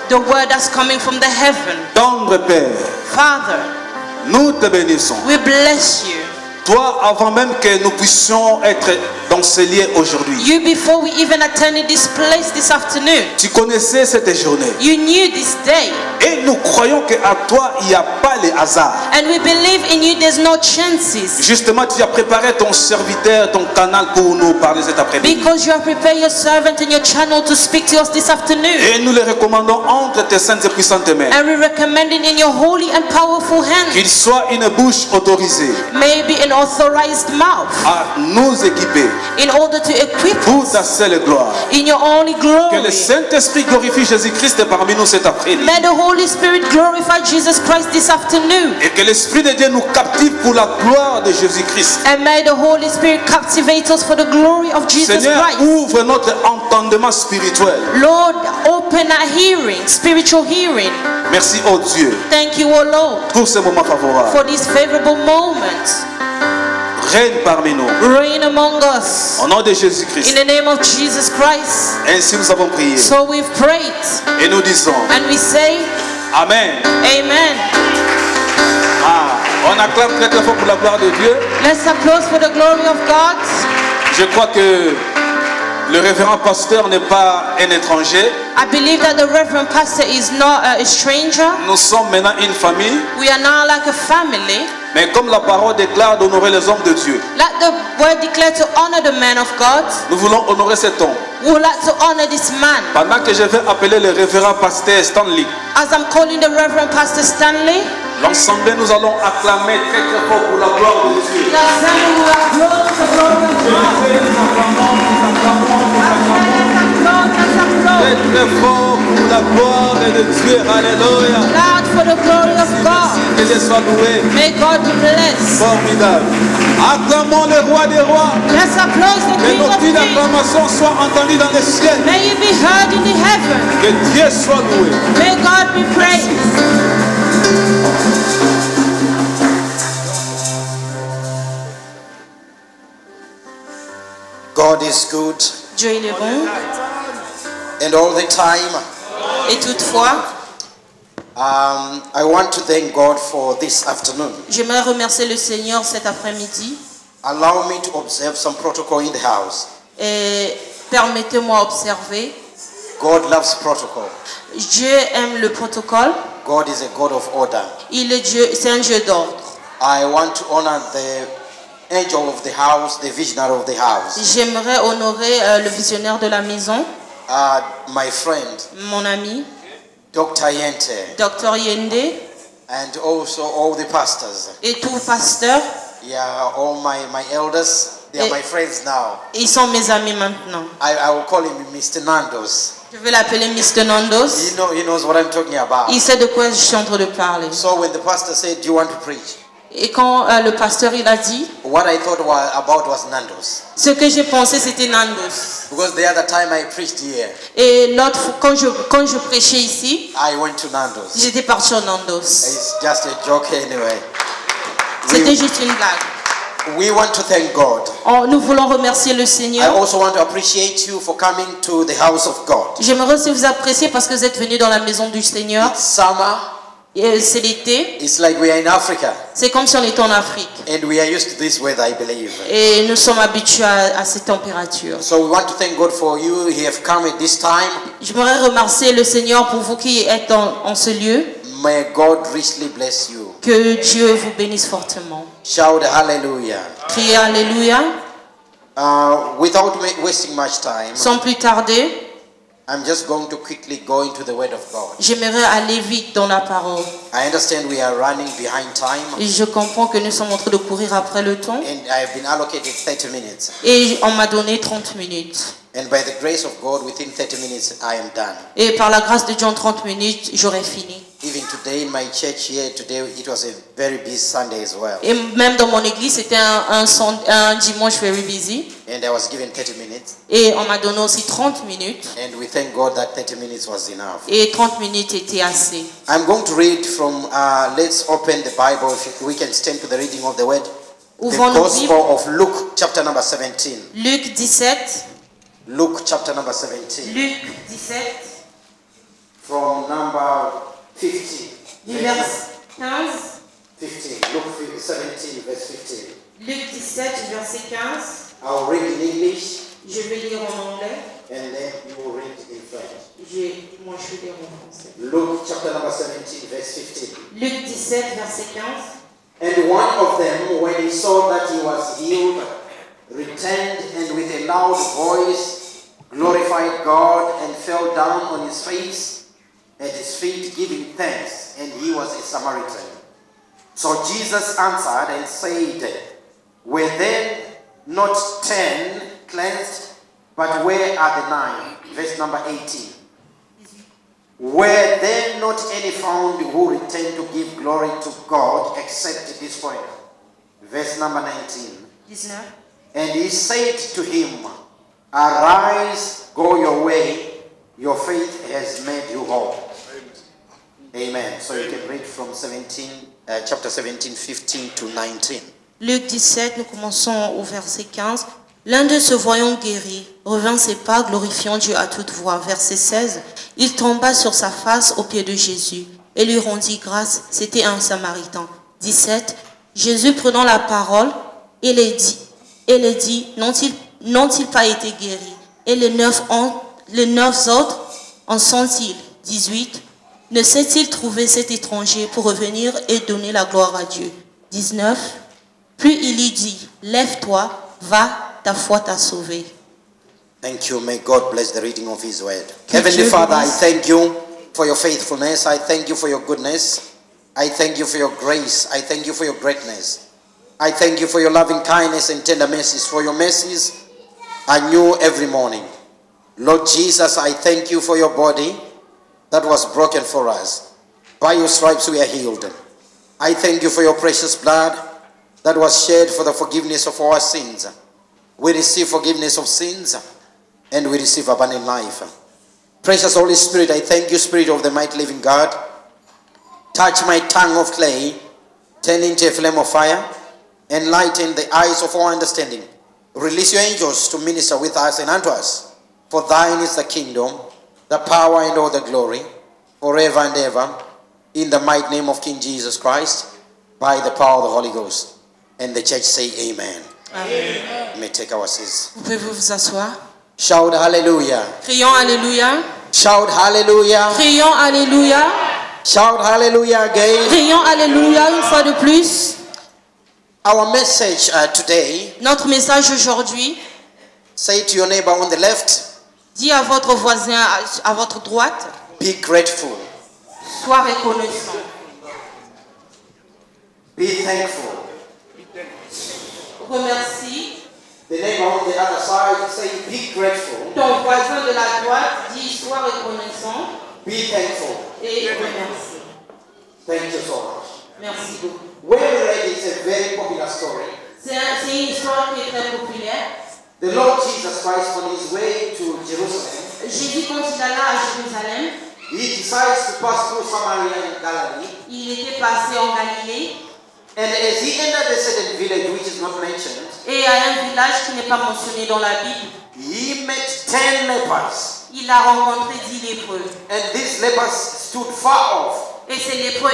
The word that's coming from the heaven. Tendre Père, Father, nous te bénissons. we bless you. Toi, avant même que nous puissions être dans ce lieu aujourd'hui, You, before we even attended this place this afternoon, tu connaissais cette journée. you knew this day. Et nous croyons qu'à toi, il n'y a pas les hasards. And we believe in you, there's no chances. Justement, tu as préparé ton serviteur, ton canal pour nous parler cet après-midi. Because you have prepared your servant and your channel to speak to us this afternoon. Et nous le recommandons entre tes saintes et puissantes mains. And we recommend it in your holy and powerful hands. Qu'il soit une bouche autorisée Maybe an authorized mouth. à nous équiper In order to equip pour us ta seule gloire. in your only Que glory. le Saint-Esprit glorifie Jésus-Christ parmi nous cet après-midi. May the Holy Spirit glorify Jesus Christ this afternoon. Et que l'Esprit de Dieu nous captive pour la gloire de Jésus-Christ. And may the Holy Spirit captivate us for the glory of Jesus Seigneur, Christ. ouvre notre entendement spirituel. Lord, open our hearing, spiritual hearing. Merci, oh Dieu, Thank you, O Lord, pour ce moment favorable. for these favorable moments. Règne parmi nous. Reign among us. Au nom de In Jésus-Christ. the name of Jesus Christ. Ainsi nous avons prié. So we've prayed. Et nous disons And we say, Amen. Amen. Ah, on acclame très très fort pour la gloire de Dieu. Let's applause for the glory of God. Je crois que le révérend pasteur n'est pas un étranger. I believe that the Reverend Pastor is not a stranger. Nous sommes maintenant une famille. We are now like a family. Mais comme la parole déclare d'honorer les hommes de Dieu, Like the word declared to honor the man of God, nous voulons honorer cet homme. we would like to honor this man. Pendant que je vais appeler le révérend pasteur Stanley, As I'm calling the Reverend Pastor Stanley, l'ensemble nous allons acclamer très très fort pour la gloire de Dieu. the assembly will applaud the glory of God. Très très fort pour la gloire de Dieu. Alléluia. Loud for the glory of God. Que Dieu soit loué. May God be blessed. Formidable. Acclamons le roi des rois. Let's applaud the Que King nos of cris Kings. d'acclamation soient entendus dans les cieux. May he be heard in the heaven. Que Dieu soit loué. May God be praised. God is good, Dieu il est bon. and all the time. Et toutefois, I want to thank God for this afternoon. j'aimerais remercier le Seigneur cet après-midi. Allow me to observe some protocol in the house. Et permettez-moi d'observer. God loves protocol. Dieu aime le protocole. God is a God of order. Il est Dieu, c'est un Dieu d'ordre. I want to honor the angel of the house, the visionary of the house, J'aimerais honorer le visionnaire de la maison, my friend, mon ami, Dr. Yente, Dr. Yende, and also all the pastors. et tout pasteur. Yeah, all my elders, they are my friends now. Ils sont mes amis maintenant. I will call him Mr. Nandos. Je vais l'appeler Mr. Nandos. He knows what I'm talking about. Il sait de quoi je suis en train de parler. So when the pastor said, "Do you want to preach?" Et quand le pasteur il a dit, What I thought about was Nandos. ce que j'ai pensé c'était Nandos. Because the other time I preached here, Et l'autre fois, quand je prêchais ici, I went to Nandos. j'étais parti en Nandos. It's just a joke anyway. C'était juste une blague. We want to thank God. Nous voulons remercier le I Seigneur. also want to appreciate you for coming to the house of God. J'aimerais aussi vous apprécier parce que vous êtes venus dans la maison du Seigneur. It's summer. C'est l'été. It's like we are in Africa. C'est comme si on était en Afrique. And we are used to this weather, I believe. Et nous sommes habitués à ces températures. So we want to thank God for you. You have come at this time. J'aimerais remercier le Seigneur pour vous qui êtes en ce lieu. May God richly bless you. Que Dieu vous bénisse fortement. Shout hallelujah. Criez Alléluia. Without wasting much time, Sans plus tarder, I'm just going to quickly go into the Word of God. j'aimerais aller vite dans la parole. I understand we are running behind time, Et je comprends que nous sommes en train de courir après le temps. and I have been allocated 30 minutes. Et on m'a donné 30 minutes. And by the grace of God, within 30 minutes, I am done. Et par la grâce de Dieu, en 30 minutes, j'aurai fini. Even today in my church here, today it was a very busy Sunday as well. Et même dans mon église, c'était un dimanche very busy. And I was given 30 minutes. Et on m'a donné aussi 30 minutes. And we thank God that 30 minutes was enough. Et 30 minutes étaient assez. I'm going to read from, let's open the Bible. If we can stand to the reading of the word. The Ouvrons nos Gospel Bibles. of Luke, chapter number 17. Luc 17. Luke, chapter number 17. Luc 17. From number 15. Du verset 15, 15. Luke 17, verse 15. Luc 17, verset 15. I'll read in English Je vais lire en anglais. and then you will read in French. Moi, je vais lire en français. Luke chapter number 17, verse 15. Luc 17, verset 15. And one of them, when he saw that he was healed, returned and with a loud voice glorified God and fell down on his face at his feet, giving thanks. And he was a Samaritan. So Jesus answered and said, were there not 10 cleansed, but where are the 9? Verse number 18. Were there not any found who returned to give glory to God except this foreigner? Verse number 19. 19. And he said to him, arise, go your way, your faith has made you whole. Amen. So you can read from chapter 17, 15 to 19. Luc 17, nous commençons au verset 15. L'un d'eux se voyant guéri, revint ses pas, glorifiant Dieu à toute voix. Verset 16. Il tomba sur sa face aux pieds de Jésus et lui rendit grâce. C'était un Samaritain. 17. Jésus prenant la parole et les dit, n'ont-ils pas été guéris? Et les neuf autres en sont-ils? 18. Ne s'est-il trouvé cet étranger pour revenir et donner la gloire à Dieu? 19. Puis il lui dit, lève-toi, va, ta foi t'a sauvé. Thank you. May God bless the reading of His word. Heavenly Father, I thank you for your faithfulness. I thank you for your goodness. I thank you for your grace. I thank you for your greatness. I thank you for your loving kindness and tender mercies. For your mercies are new every morning. Lord Jesus, I thank you for your body that was broken for us. By your stripes we are healed. I thank you for your precious blood that was shed for the forgiveness of our sins. We receive forgiveness of sins and we receive abundant life. Precious Holy Spirit, I thank you, Spirit of the mighty living God. Touch my tongue of clay, turn into a flame of fire, enlighten the eyes of our understanding. Release your angels to minister with us and unto us. For thine is the kingdom, the power and all the glory, forever and ever, in the mighty name of King Jesus Christ, by the power of the Holy Ghost. And the church say amen. Amen. You may take our seats. Vous pouvez vous asseoir. Shout hallelujah. Crions Alléluia. Shout hallelujah. Crions Alléluia. Shout hallelujah again. Crions Alléluia une fois de plus. Our message today, Notre message aujourd'hui, say to your neighbor on the left, dit à votre voisin à votre droite, be grateful. sois reconnaissant. Be thankful. Remercie. The neighbor on the other side, say be grateful. Ton voisin de la droite dit sois reconnaissant Be thankful. et remercie. Thank you so much. Merci beaucoup. When we read it's a very popular story. C'est une histoire qui est très populaire. The Lord Jesus Christ, on his way to Jerusalem, Jésus, quand il alla à Jérusalem, he decides to pass through Samaria and Galilee. il était passé en Galilée And as he entered a certain village which is not mentioned, et à un village qui n'est pas mentionné dans la Bible, he met 10 lepers. il a rencontré 10 lépreux. And these lepers stood far off. Et ces lépreux,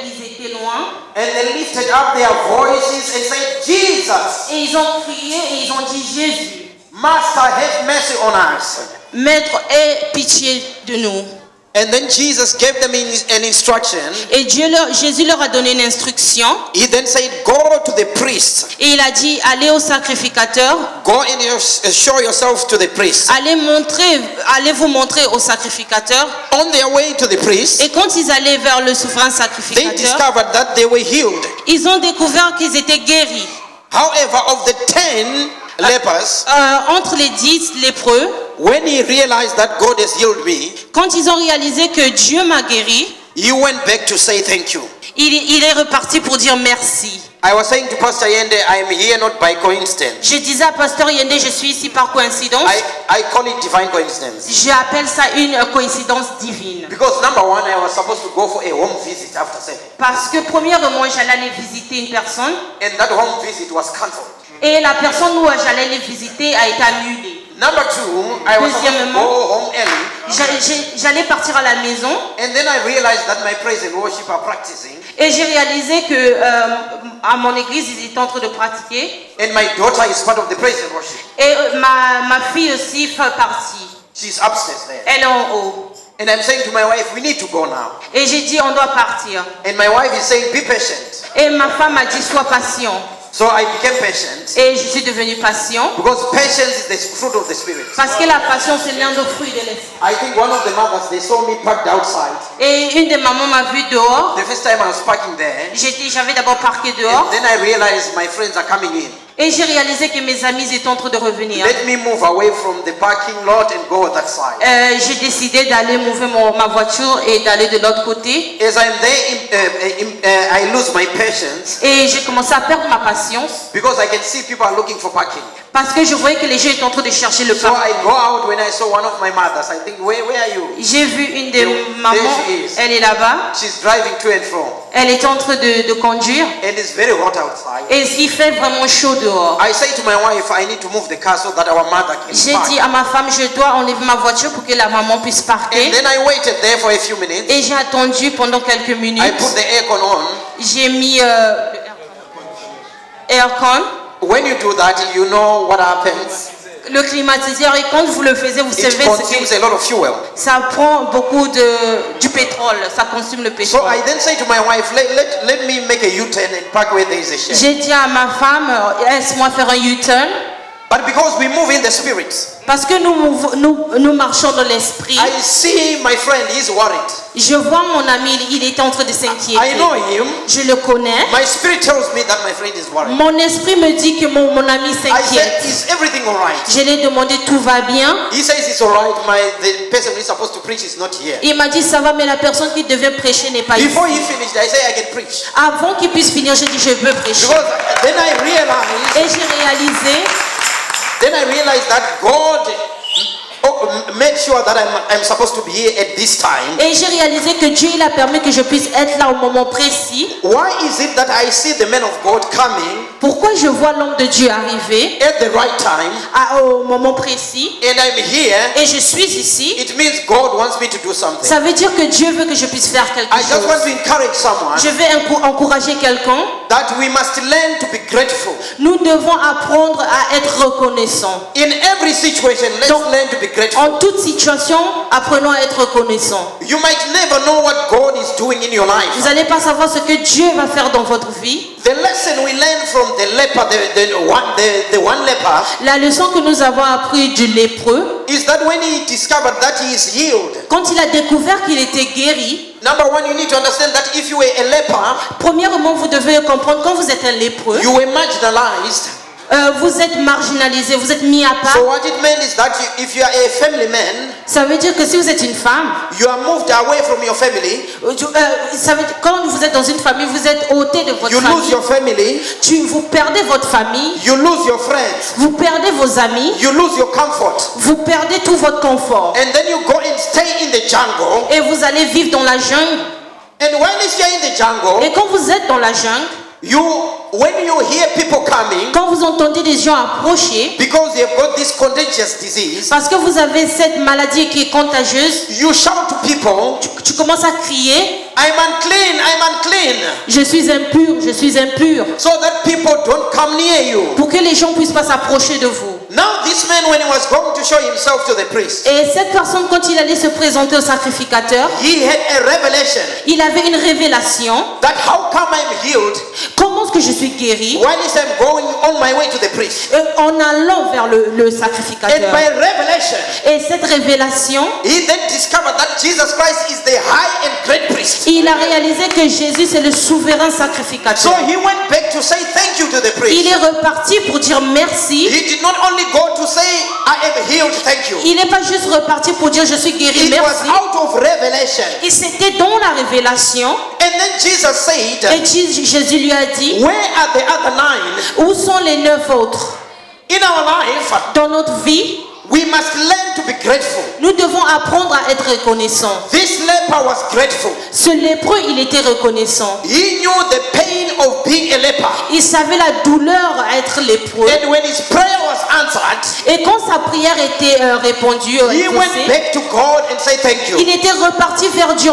ils étaient loin. And they lifted up their voices and said, Jesus, Et ils ont crié et ils ont dit, Jésus, Master, have mercy on us. Maître, aie pitié de nous. And then Jesus gave them an instruction. Et Jésus leur a donné une instruction. He then said, go to the priest. Et il a dit, allez au sacrificateur. Go and show yourself to the priest. Allez vous montrer au sacrificateur. On their way to the priest, Et quand ils allaient vers le souverain they sacrificateur, discovered that they were healed. ils ont découvert qu'ils étaient guéris. However, of the 10 lepers, Entre les 10 lépreux, when he realized that God has healed me, quand ils ont réalisé que Dieu m'a guéri, he went back to say thank you. il est reparti pour dire merci. I was saying to Pastor Yende, I am here not by coincidence. Je disais à Pasteur Yende, je suis ici par coïncidence. I call it divine coincidence. J'appelle ça une coïncidence divine. Because number one, I was supposed to go for a home visit after service. Parce que premièrement, j'allais aller visiter une personne And that home visit was cancelled. et la personne où j'allais les visiter a été annulée. Number 2, I was supposed to Deuxièmement, go home early. J'allais partir à la maison And then I realized that my praise and worship are practicing. et j'ai réalisé que à mon église, ils étaient en train de pratiquer. And my daughter is part of the praise and worship. Et ma fille aussi fait partie. She's upstairs there. Elle est en haut. And I'm saying to my wife, we need to go now. Et j'ai dit, on doit partir. And my wife is saying, be patient. Et ma femme a dit, sois patient. So I became patient. Et je suis devenue patient. Because patience is the fruit of the Spirit. Parce que la patience est l'un des fruits de l'esprit. I think one of the mothers, they saw me parked outside. Et une des mamans m'a vu dehors. The first time I was parking there. J'avais d'abord parqué dehors. And then I realized my friends are coming in. Et j'ai réalisé que mes amis étaient en train de revenir. Let me move away from the parking lot and go that side. J'ai décidé d'aller mouver ma voiture et d'aller de l'autre côté. As I'm there, I lose my patience. Et j'ai commencé à perdre ma patience. Because I can see people are looking for parking. Parce que je voyais que les gens étaient en train de chercher le So parking. I go out when I saw one of my mothers. I think, where are you? J'ai vu une des There mamans, she is. elle est là-bas. She's driving to and from. Elle était en train de conduire. And it's very hot outside. Et il fait vraiment chaud dehors. I say to my wife, I need to move the car so that our mother can J'ai park. dit à ma femme, je dois enlever ma voiture pour que la maman puisse And parquer. then I waited there for a few minutes. Et j'ai attendu pendant quelques I minutes. put the aircon on. J'ai mis aircon, When you do that, you know what happens. le climatiseur. Et quand vous le faites, vous It savez consumes que a lot of fuel. ça prend beaucoup du pétrole. Ça consomme le So pétrole. I then say to my wife, let me make a U-turn and park where there is a shed. J'ai dit à ma femme, laisse-moi faire un U-turn. But because we move in the spirit, Parce que nous marchons dans l'esprit. I see my friend, he's worried. Je vois mon ami, il était en train de I s'inquiéter. know him. Je le connais. My spirit tells me that my friend is worried. Mon esprit me dit que mon ami I said, s'inquiète. is everything all right? Je lui ai demandé, tout va bien? He says it's all right. The person who is supposed to preach is not here. Il m'a dit, ça va, mais la personne qui devait prêcher n'est pas ici. Before he finished, I say I can preach. Avant qu'il puisse finir, j'ai dit, je veux prêcher. Because then I realized Et j'ai réalisé that God made sure that I'm supposed to be here at this time. que Dieu il a permis que je puisse être là au moment précis. Why is it that I see the man of God coming Pourquoi je vois l'homme de Dieu arriver at the right time au moment précis and I'm here? et je suis ici? It means God wants me to do something. Ça veut dire que Dieu veut que je puisse faire quelque I just want chose. to encourage someone Je vais encourager quelqu'un. that we must learn to be grateful. Nous devons apprendre à être reconnaissants. In every situation, let's Donc, learn to be grateful. En toute situation, apprenons à être reconnaissants. You might never know what God is doing in your life. Vous n'allez pas savoir ce que Dieu va faire dans votre vie. The lesson we learn from the leper, the one leper, La leçon que nous avons appris du lépreux, is that when he discovered that he is healed, quand il a découvert qu'il était guéri, number one, you need to understand that if you were a leper, premièrement, vous devez comprendre, quand vous êtes un lépreux, you were marginalized. vous êtes marginalisé, vous êtes mis à part. So what it meant is that if you are a family man, Ça veut dire que si vous êtes une femme, you are moved away from your family, ça veut dire, quand vous êtes dans une famille, vous êtes ôté de votre you lose famille. your family, Vous perdez votre famille, you lose your friends, vous perdez vos amis, you lose your comfort, vous perdez tout votre confort. and then you go and stay in the jungle. Et vous allez vivre dans la jungle. And when you are in the jungle, Et quand vous êtes dans la jungle, when you hear people coming, quand vous entendez des gens approcher, because they have got this contagious disease, parce que vous avez cette maladie qui est contagieuse, you shout to people, tu commences à crier, I'm unclean, I'm unclean, je suis impur, je suis impur, so that people don't come near you. pour que les gens ne puissent pas s'approcher de vous. Now this man, when he was going to show himself to the priest, Et cette personne, quand il allait se présenter au sacrificateur, he had a revelation il avait une révélation. that how come I'm healed Comment est-ce que je suis guéri? while I'm going on my way to the priest? En allant vers le And sacrificateur. by revelation, Et cette révélation, he then discovered that Jesus Christ is the high and great priest. il a réalisé que Jésus c'est le souverain So sacrificateur. he went back to say thank you to the Il priest. est reparti pour dire merci. He did not only go to say I am healed, thank you. Il n'est pas juste reparti pour dire je suis guéri, It was merci. out of revelation. Et c'était dans la révélation. And then Jesus said, Et Jésus lui a dit, where are the other 9? où sont les 9 autres? In our life, Dans notre vie, We must learn to be grateful. Nous devons apprendre à être reconnaissants. This leper was grateful. Ce lépreux, il était reconnaissant. He knew the pain of being a leper. Il savait la douleur à être lépreux. And when his prayer was answered, Et quand sa prière était répondue, he went back to God and said thank you. il était reparti vers Dieu.